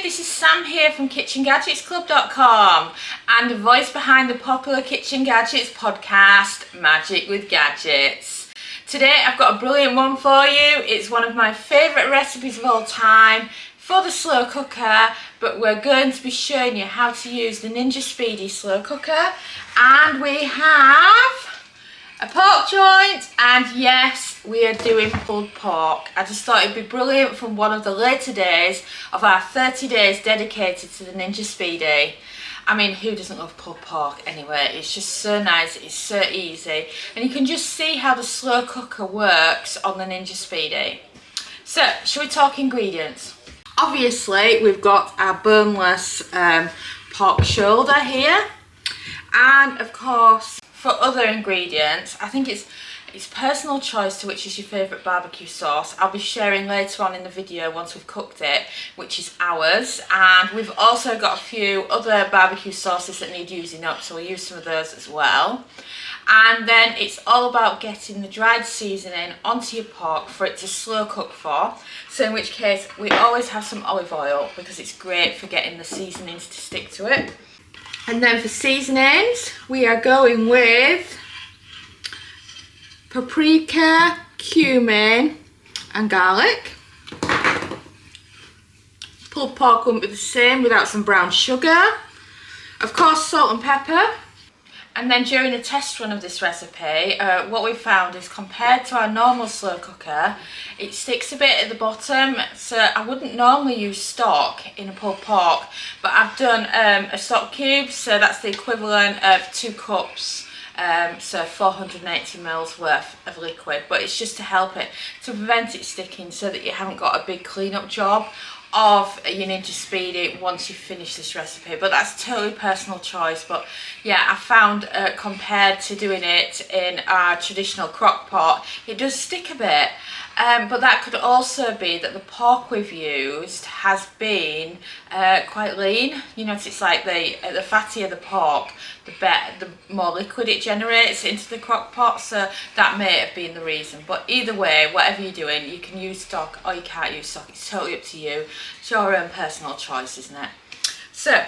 this is Sam here from KitchenGadgetsClub.com and the voice behind the popular Kitchen Gadgets podcast, Magic with Gadgets. Today I've got a brilliant one for you. It's one of my favourite recipes of all time for the slow cooker, but we're going to be showing you how to use the Ninja Speedi slow cooker. And we have a pork joint, and yes, we are doing pulled pork. I just thought it'd be brilliant from one of the later days of our 30 days dedicated to the Ninja Speedi. I mean, who doesn't love pulled pork anyway? It's just so nice, it's so easy, and you can just see how the slow cooker works on the Ninja Speedi. So, shall we talk ingredients? Obviously, we've got our boneless pork shoulder here, and of course, for other ingredients, I think it's personal choice to which is your favourite barbecue sauce. I'll be sharing later on in the video once we've cooked it, which is ours. And we've also got a few other barbecue sauces that need using up, so we'll use some of those as well. And then it's all about getting the dried seasoning onto your pork for it to slow cook for. So in which case, we always have some olive oil because it's great for getting the seasonings to stick to it. And then for seasonings, we are going with paprika, cumin and garlic. Pulled pork wouldn't be the same without some brown sugar. Of course, salt and pepper. And then during the test run of this recipe, what we found is compared to our normal slow cooker, it sticks a bit at the bottom. So I wouldn't normally use stock in a pulled pork, but I've done a stock cube, so that's the equivalent of 2 cups, so 480 ml worth of liquid. But it's just to help it, to prevent it sticking, so that you haven't got a big clean-up job of your Ninja Speedi once you finish this recipe. But that's totally personal choice. But yeah, I found compared to doing it in our traditional crock pot, it does stick a bit. But that could also be that the pork we've used has been quite lean. You notice it's like the fattier the pork, the more liquid it generates into the crock pot. So that may have been the reason. But either way, whatever you're doing, you can use stock or you can't use stock. It's totally up to you. It's your own personal choice, isn't it? So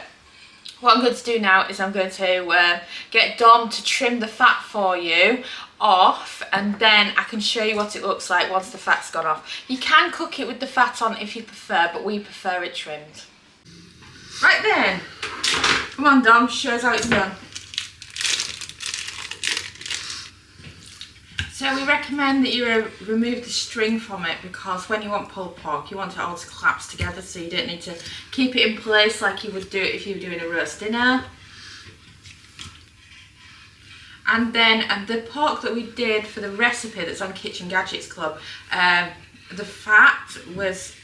what I'm going to do now is I'm going to get Dom to trim the fat for you off, and then I can show you what it looks like once the fat's gone off. You can cook it with the fat on if you prefer, but we prefer it trimmed. Right then, come on Dom, show us how it's done. So we recommend that you remove the string from it, because when you want pulled pork, you want it all to collapse together, so you don't need to keep it in place like you would do it if you were doing a roast dinner. And then the pork that we did for the recipe that's on Kitchen Gadgets Club, the fat was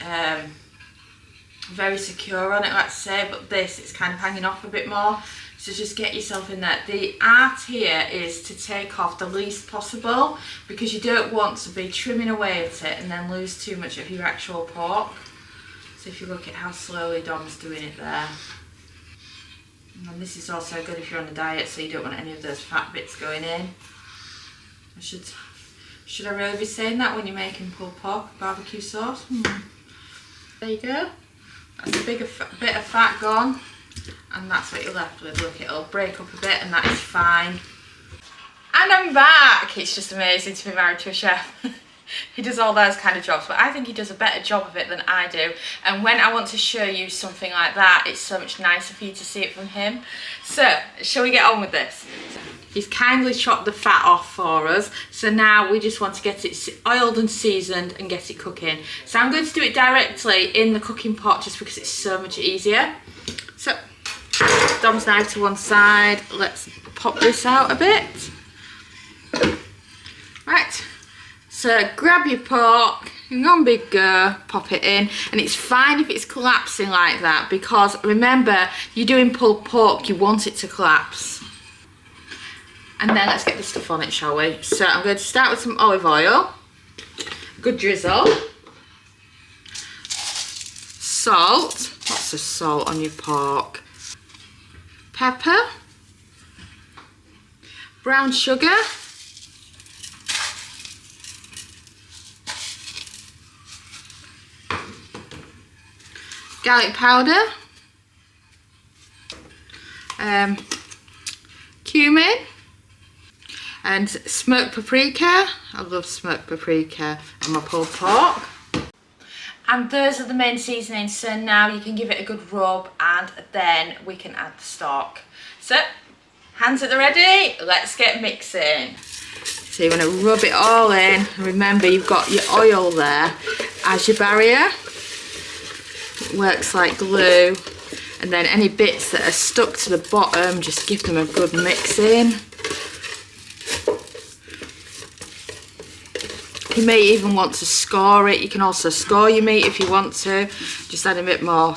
very secure on it, let's say, but this, it's kind of hanging off a bit more. So just get yourself in there. The art here is to take off the least possible, because you don't want to be trimming away at it and then lose too much of your actual pork. So if you look at how slowly Dom's doing it there. And this is also good if you're on a diet, so you don't want any of those fat bits going in. Should I really be saying that when you're making pulled pork barbecue sauce? There you go. That's a bit of fat gone, and that's what you're left with. Look, it'll break up a bit, and that is fine. And I'm back. It's just amazing to be married to a chef. He does all those kind of jobs, but I think he does a better job of it than I do. And when I want to show you something like that, it's so much nicer for you to see it from him. So, shall we get on with this? He's kindly chopped the fat off for us. So now we just want to get it oiled and seasoned and get it cooking. So I'm going to do it directly in the cooking pot just because it's so much easier. So, Dom's knife to one side. Let's pop this out a bit. Right. So grab your pork, one big go, pop it in, and it's fine if it's collapsing like that, because remember, you're doing pulled pork, you want it to collapse. And then let's get the stuff on it, shall we? So I'm going to start with some olive oil, good drizzle, salt, lots of salt on your pork, pepper, brown sugar, garlic powder, cumin, and smoked paprika. I love smoked paprika on my pulled pork. And those are the main seasonings, so now you can give it a good rub and then we can add the stock. So, hands at the ready, let's get mixing. So you want to rub it all in. Remember, you've got your oil there as your barrier. It works like glue. And then any bits that are stuck to the bottom, just give them a good mix in. You may even want to score it. You can also score your meat if you want to. Just add a bit more,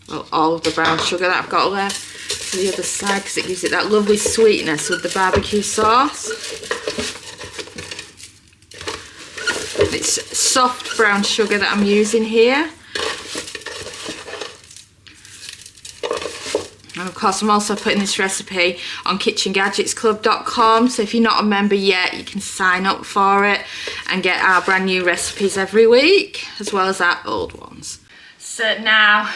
well, all of the brown sugar that I've got left to the other side because it gives it that lovely sweetness with the barbecue sauce. It's soft brown sugar that I'm using here. And of course, I'm also putting this recipe on kitchengadgetsclub.com, so if you're not a member yet, you can sign up for it and get our brand new recipes every week, as well as our old ones. So now,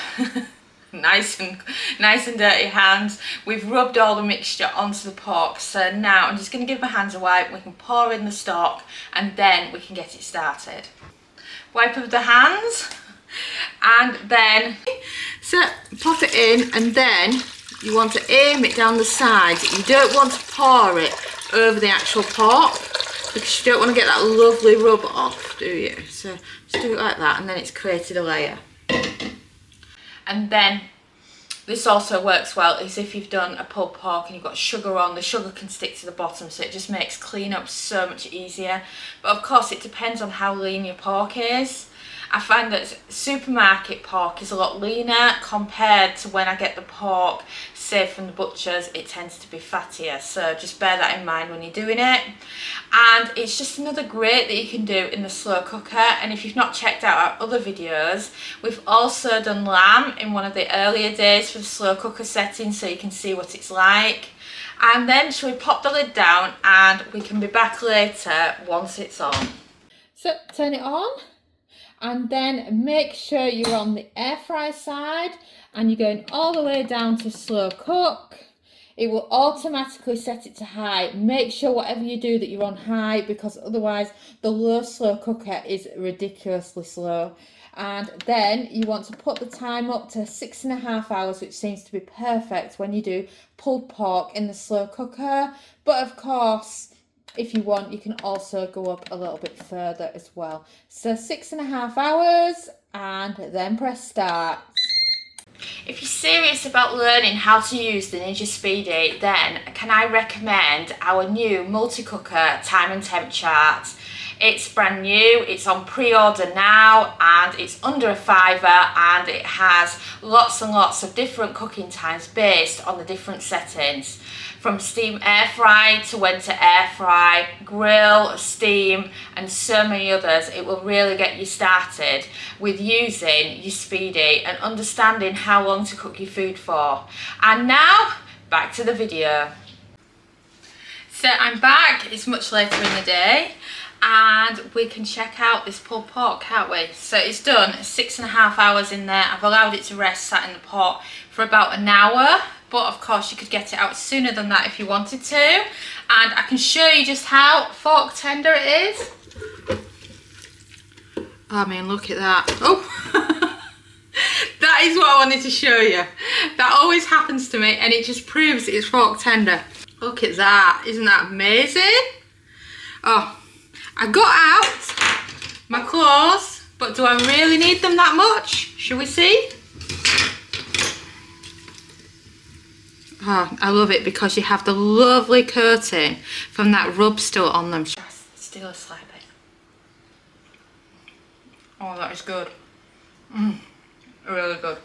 nice and dirty hands, we've rubbed all the mixture onto the pork. So now I'm just going to give my hands a wipe, we can pour in the stock, and then we can get it started. Wipe up the hands, and then so pop it in, and then you want to aim it down the sides. You don't want to pour it over the actual pork because you don't want to get that lovely rub off, do you? So just do it like that, and then it's created a layer. And then this also works well is if you've done a pulled pork and you've got sugar on, the sugar can stick to the bottom, so it just makes cleanup so much easier. But of course it depends on how lean your pork is. I find that supermarket pork is a lot leaner compared to when I get the pork, say from the butchers, it tends to be fattier. So just bear that in mind when you're doing it. And it's just another great that you can do in the slow cooker. And if you've not checked out our other videos, we've also done lamb in one of the earlier days for the slow cooker setting, so you can see what it's like. And then shall we pop the lid down and we can be back later once it's on. So turn it on. And then make sure you're on the air fry side and you're going all the way down to slow cook. It will automatically set it to high. Make sure whatever you do that you're on high, because otherwise the low slow cooker is ridiculously slow. And then you want to put the time up to 6.5 hours, which seems to be perfect when you do pulled pork in the slow cooker. But of course, if you want, you can also go up a little bit further as well. So 6.5 hours, and then press start. If you're serious about learning how to use the Ninja Speedi, then can I recommend our new multi-cooker time and temp chart. It's brand new, it's on pre-order now, and it's under a £5, and it has lots and lots of different cooking times based on the different settings. From steam air fry to when to air fry, grill, steam, and so many others. It will really get you started with using your Speedi and understanding how long to cook your food for. And now, back to the video. So I'm back, it's much later in the day, and we can check out this pulled pork, can't we? So it's done 6.5 hours in there. I've allowed it to rest, sat in the pot for about an hour. But of course you could get it out sooner than that if you wanted to. And I can show you just how fork tender it is. I mean, look at that. Oh, that is what I wanted to show you. That always happens to me, and it just proves it's fork tender. Look at that, isn't that amazing? Oh, I got out my claws, but do I really need them that much? Shall we see? Oh, I love it because you have the lovely coating from that rub still on them. Still a slight bit. Oh, that is good. Really good.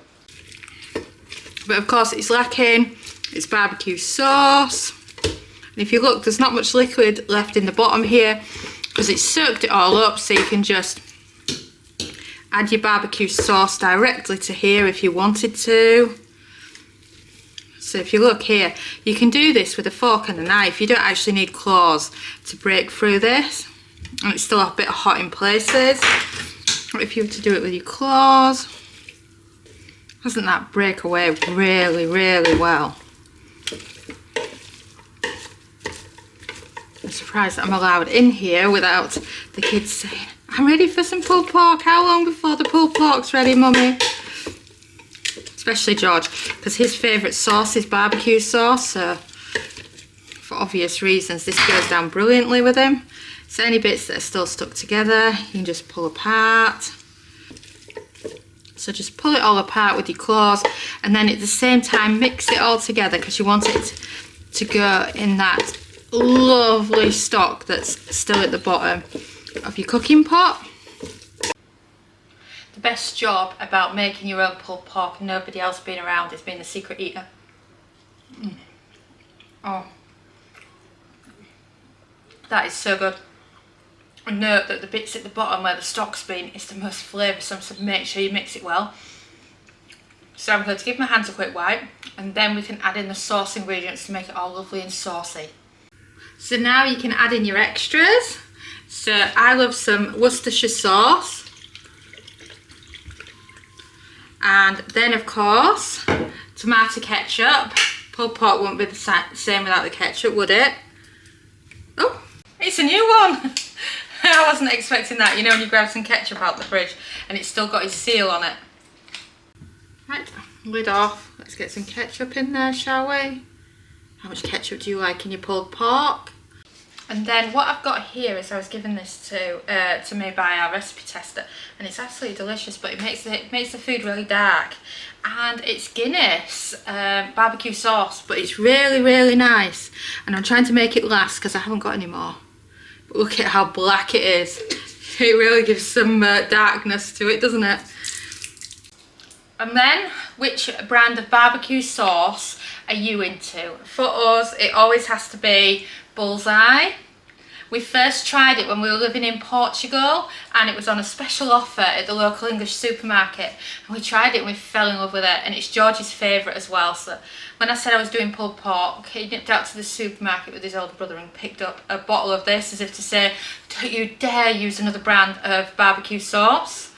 But of course it's lacking its barbecue sauce. And if you look, there's not much liquid left in the bottom here because it's soaked it all up, so you can just add your barbecue sauce directly to here if you wanted to. So if you look here, you can do this with a fork and a knife. You don't actually need claws to break through this. And it's still a bit hot in places. Or if you were to do it with your claws. Doesn't that break away really, really well? I'm surprised that I'm allowed in here without the kids saying, I'm ready for some pulled pork. How long before the pulled pork's ready, Mummy? Especially George, because his favourite sauce is barbecue sauce, so for obvious reasons this goes down brilliantly with him. So any bits that are still stuck together you can just pull apart. So just pull it all apart with your claws, and then at the same time mix it all together, because you want it to go in that lovely stock that's still at the bottom of your cooking pot. The best job about making your own pulled pork and nobody else being around is being the secret eater. Oh, that is so good. And note that the bits at the bottom where the stock's been is the most flavoursome, so make sure you mix it well. So I'm going to give my hands a quick wipe, and then we can add in the sauce ingredients to make it all lovely and saucy. So now you can add in your extras. So I love some Worcestershire sauce. And then of course, tomato ketchup. Pulled pork wouldn't be the same without the ketchup, would it? Oh, it's a new one. I wasn't expecting that. You know when you grab some ketchup out the fridge and it's still got its seal on it. Right, lid off. Let's get some ketchup in there, shall we? How much ketchup do you like in your pulled pork? And then what I've got here is, I was given this to me by our recipe tester, and it's absolutely delicious, but it makes the food really dark. And it's Guinness barbecue sauce, but it's really, really nice. And I'm trying to make it last because I haven't got any more. But look at how black it is. It really gives some darkness to it, doesn't it? And then, which brand of barbecue sauce are you into? For us, it always has to be Bullseye. We first tried it when we were living in Portugal, and it was on a special offer at the local English supermarket, and we tried it and we fell in love with it, and it's George's favourite as well. So when I said I was doing pulled pork, he nipped out to the supermarket with his older brother and picked up a bottle of this, as if to say, don't you dare use another brand of barbecue sauce.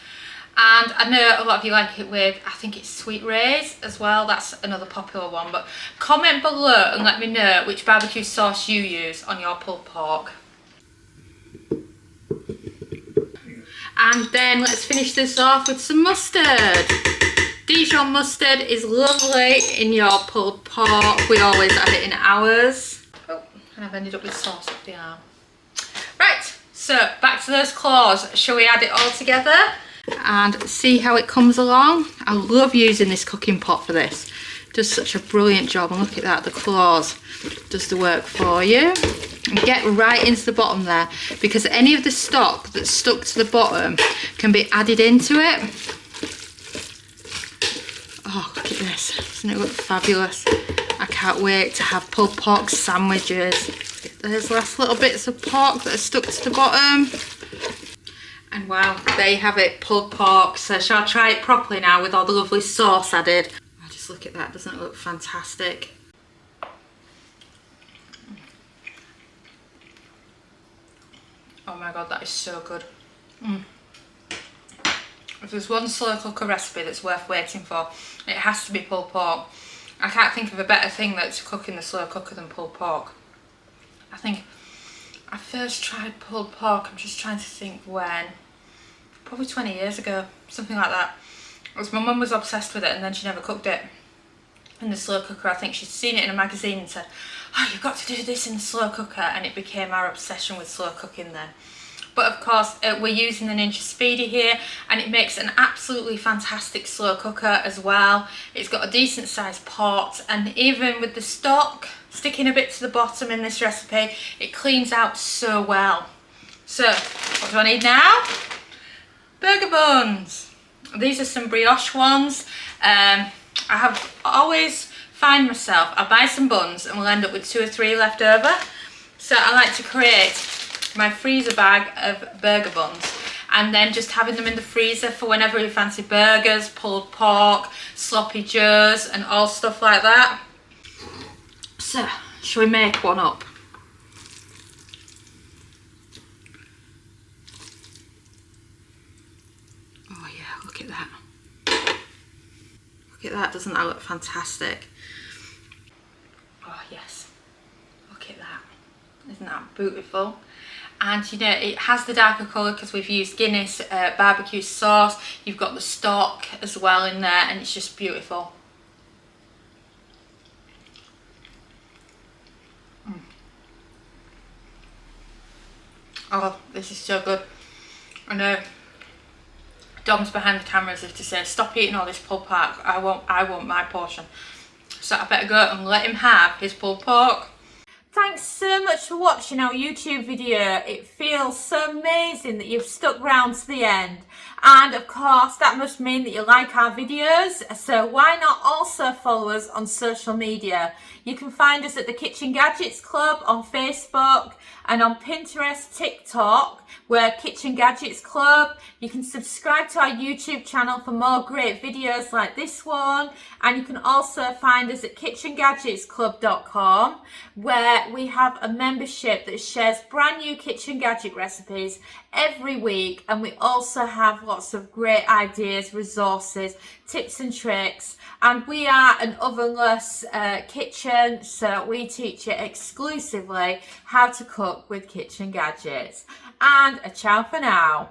And I know a lot of you like it with, I think it's Sweet Ray's as well, that's another popular one. But comment below and let me know which barbecue sauce you use on your pulled pork. And then let's finish this off with some mustard. Dijon mustard is lovely in your pulled pork. We always add it in ours. Oh, and I've ended up with sauce up the arm. Right, so back to those claws. Shall we add it all together and see how it comes along? I love using this cooking pot for this. It does such a brilliant job, and look at that, the claws does the work for you. And get right into the bottom there, because any of the stock that's stuck to the bottom can be added into it. Oh, look at this, doesn't it look fabulous? I can't wait to have pulled pork sandwiches. There's last little bits of pork that are stuck to the bottom. And wow, there you have it, pulled pork. So shall I try it properly now with all the lovely sauce added? Oh, just look at that, doesn't it look fantastic? Oh my god, that is so good. If there's one slow cooker recipe that's worth waiting for, it has to be pulled pork. I can't think of a better thing that's cook in the slow cooker than pulled pork. I think I first tried pulled pork, I'm just trying to think when, probably 20 years ago, something like that. Because my mum was obsessed with it and then she never cooked it in the slow cooker. I think she'd seen it in a magazine and said, oh, you've got to do this in the slow cooker, and it became our obsession with slow cooking then. But of course we're using the Ninja Speedi here, and it makes an absolutely fantastic slow cooker as well. It's got a decent sized pot, and even with the stock sticking a bit to the bottom in this recipe, it cleans out so well. So what do I need now? Burger buns. These are some brioche ones. I have always find myself, I'll buy some buns and we'll end up with 2 or 3 left over. So I like to create my freezer bag of burger buns, and then just having them in the freezer for whenever you fancy burgers, pulled pork, sloppy joes and all stuff like that. So shall we make one up? Oh yeah, look at that. Look at that, doesn't that look fantastic? Oh yes, look at that. Isn't that beautiful? And you know, it has the darker colour because we've used Guinness barbecue sauce. You've got the stock as well in there, and it's just beautiful. Oh, this is so good. I know Dom's behind the camera as if to say, stop eating all this pulled pork. I want my portion. So I better go and let him have his pulled pork. Thanks so much for watching our YouTube video. It feels so amazing that you've stuck around to the end. And of course, that must mean that you like our videos. So why not also follow us on social media? You can find us at the Kitchen Gadgets Club on Facebook and on Pinterest, TikTok. We're Kitchen Gadgets Club. You can subscribe to our YouTube channel for more great videos like this one. And you can also find us at kitchengadgetsclub.com, where we have a membership that shares brand new kitchen gadget recipes every week. And we also have lots of great ideas, resources, tips and tricks. And we are an ovenless kitchen, so we teach you exclusively how to cook with kitchen gadgets. And a ciao for now.